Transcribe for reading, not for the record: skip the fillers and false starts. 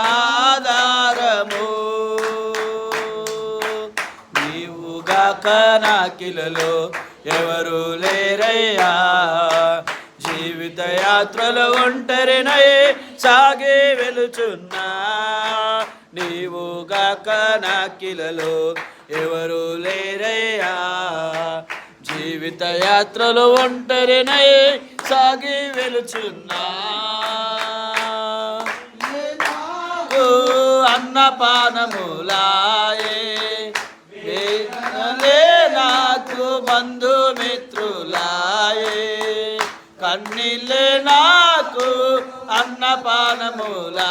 నాధారము. నీవుగాక నాకిలలో ఎవరు లేరయ్యా, జీవిత యాత్రలో ఒంటరినై సాగి వెలుచున్నా. నీవుగాక నాకిలలో ఎవరు లేరయ్యా, జీవిత యాత్రలో ఒంటరినై సాగి వెలుచున్నా. అన్నపానములాయే నాకు బంధుమిత్రులాయే, కన్నీళ్ళే నాకు అన్నపానములాయే.